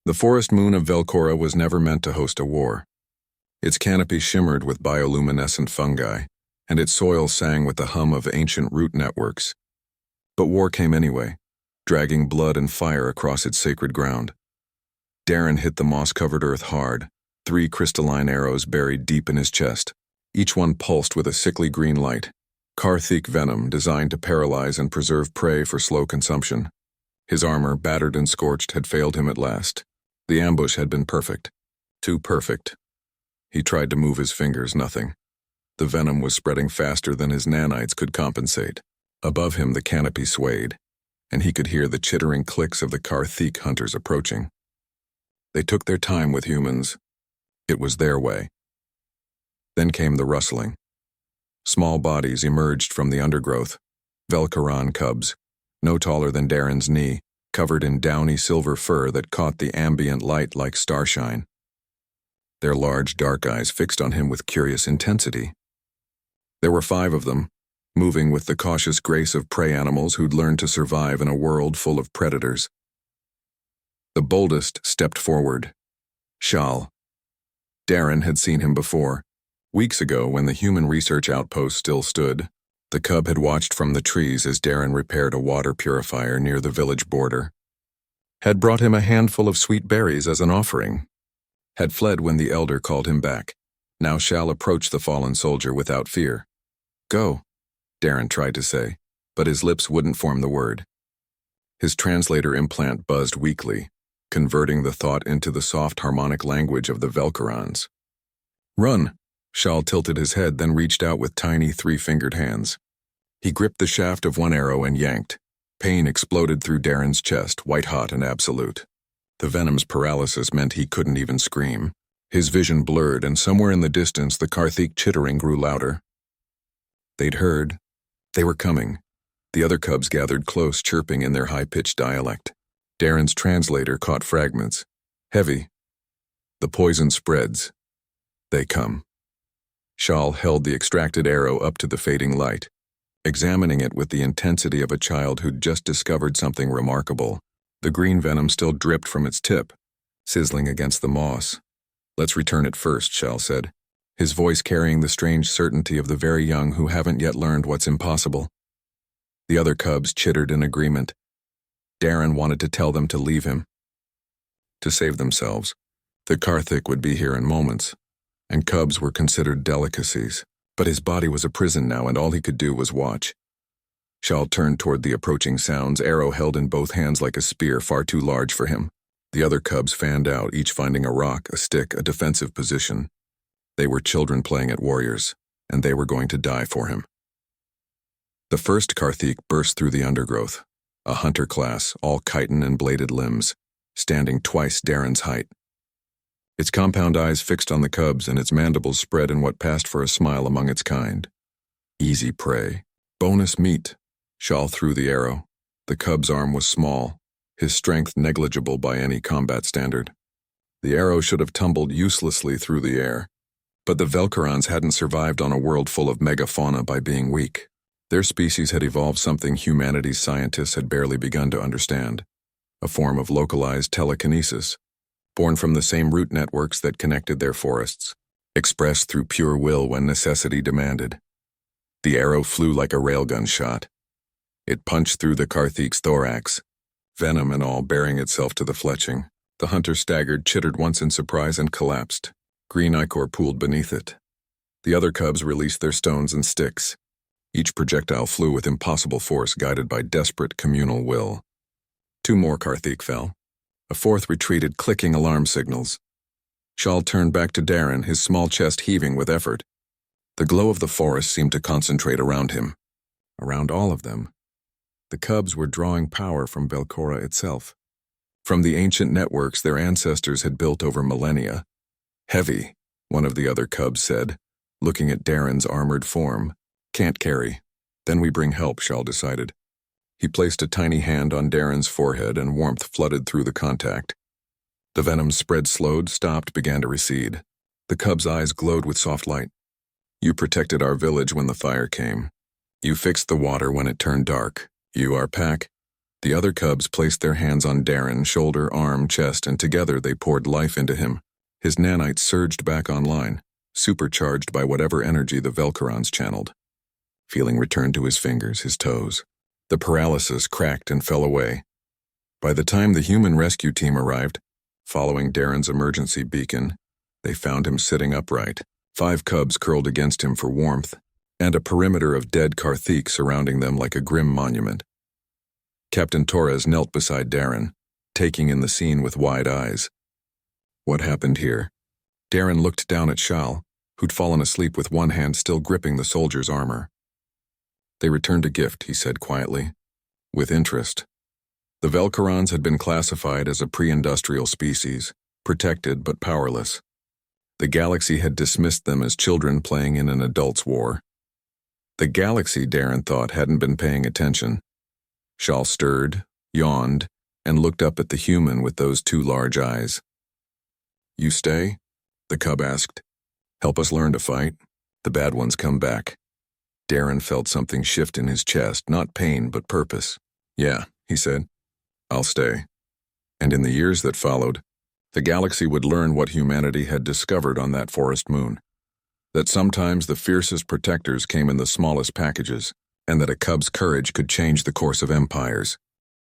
The forest moon of Velcora was never meant to host a war. Its canopy shimmered with bioluminescent fungi, and its soil sang with the hum of ancient root networks. But war came anyway, dragging blood and fire across its sacred ground. Darren hit the moss-covered earth hard, 3 crystalline arrows buried deep in his chest. Each one pulsed with a sickly green light, Karthik venom designed to paralyze and preserve prey for slow consumption. His armor, battered and scorched, had failed him at last. The ambush had been perfect. Too perfect. He tried to move his fingers, nothing. The venom was spreading faster than his nanites could compensate. Above him the canopy swayed, and he could hear the chittering clicks of the Karthik hunters approaching. They took their time with humans. It was their way. Then came the rustling. Small bodies emerged from the undergrowth, Velcoran cubs, no taller than Darren's knee, covered in downy silver fur that caught the ambient light like starshine. Their large dark eyes fixed on him with curious intensity. There were 5 of them, moving with the cautious grace of prey animals who'd learned to survive in a world full of predators. The boldest stepped forward. Shal. Darren had seen him before. Weeks ago, when the human research outpost still stood, the cub had watched from the trees as Darren repaired a water purifier near the village border. Had brought him a handful of sweet berries as an offering. Had fled when the elder called him back. Now Shal approached the fallen soldier without fear. "Go," Darren tried to say, but his lips wouldn't form the word. His translator implant buzzed weakly, converting the thought into the soft harmonic language of the Velcorans. "Run!" Shal tilted his head, then reached out with tiny 3-fingered hands. He gripped the shaft of one arrow and yanked. Pain exploded through Darren's chest, white-hot and absolute. The venom's paralysis meant he couldn't even scream. His vision blurred, and somewhere in the distance the Karthik chittering grew louder. They'd heard. They were coming. The other cubs gathered close, chirping in their high-pitched dialect. Darren's translator caught fragments. Heavy. The poison spreads. They come. Shal held the extracted arrow up to the fading light, examining it with the intensity of a child who'd just discovered something remarkable. The green venom still dripped from its tip, sizzling against the moss. "Let's return it first," Shal said, his voice carrying the strange certainty of the very young who haven't yet learned what's impossible. The other cubs chittered in agreement. Darren wanted to tell them to leave him, to save themselves. The Karthik would be here in moments, and cubs were considered delicacies. But his body was a prison now, and all he could do was watch. Shal turned toward the approaching sounds, arrow held in both hands like a spear far too large for him. The other cubs fanned out, each finding a rock, a stick, a defensive position. They were children playing at warriors, and they were going to die for him. The first Karthik burst through the undergrowth, a hunter class, all chitin and bladed limbs, standing twice Darren's height. Its compound eyes fixed on the cubs, and its mandibles spread in what passed for a smile among its kind. Easy prey. Bonus meat. Shal threw the arrow. The cub's arm was small, his strength negligible by any combat standard. The arrow should have tumbled uselessly through the air. But the Velcorans hadn't survived on a world full of megafauna by being weak. Their species had evolved something humanity's scientists had barely begun to understand, a form of localized telekinesis, born from the same root networks that connected their forests, expressed through pure will when necessity demanded. The arrow flew like a railgun shot. It punched through the Karthik's thorax, venom and all bearing itself to the fletching. The hunter staggered, chittered once in surprise, and collapsed. Green ichor pooled beneath it. The other cubs released their stones and sticks. Each projectile flew with impossible force, guided by desperate communal will. 2 more Karthik fell. A 4th retreated, clicking alarm signals. Shal turned back to Darren, his small chest heaving with effort. The glow of the forest seemed to concentrate around him. Around all of them. The cubs were drawing power from Velcora itself. From the ancient networks their ancestors had built over millennia. "Heavy," one of the other cubs said, looking at Darren's armored form. "Can't carry." "Then we bring help," Shal decided. He placed a tiny hand on Darren's forehead, and warmth flooded through the contact. The venom's spread slowed, stopped, began to recede. The cub's eyes glowed with soft light. "You protected our village when the fire came. You fixed the water when it turned dark. You, our pack." The other cubs placed their hands on Darren, shoulder, arm, chest, and together they poured life into him. His nanites surged back online, supercharged by whatever energy the Velcarons channeled. Feeling returned to his fingers, his toes. The paralysis cracked and fell away. By the time the human rescue team arrived, following Darren's emergency beacon, they found him sitting upright, 5 cubs curled against him for warmth, and a perimeter of dead Karthik surrounding them like a grim monument. Captain Torres knelt beside Darren, taking in the scene with wide eyes. What happened here? Darren looked down at Shal, who'd fallen asleep with one hand still gripping the soldier's armor. They returned a gift, he said quietly, with interest. The Velcarons had been classified as a pre-industrial species, protected but powerless. The galaxy had dismissed them as children playing in an adult's war. The galaxy, Darren thought, hadn't been paying attention. Shal stirred, yawned, and looked up at the human with those 2 large eyes. "You stay?" the cub asked. "Help us learn to fight. The bad ones come back." Darren felt something shift in his chest, not pain but purpose. "Yeah," he said. "I'll stay." And in the years that followed, the galaxy would learn what humanity had discovered on that forest moon. That sometimes the fiercest protectors came in the smallest packages, and that a cub's courage could change the course of empires.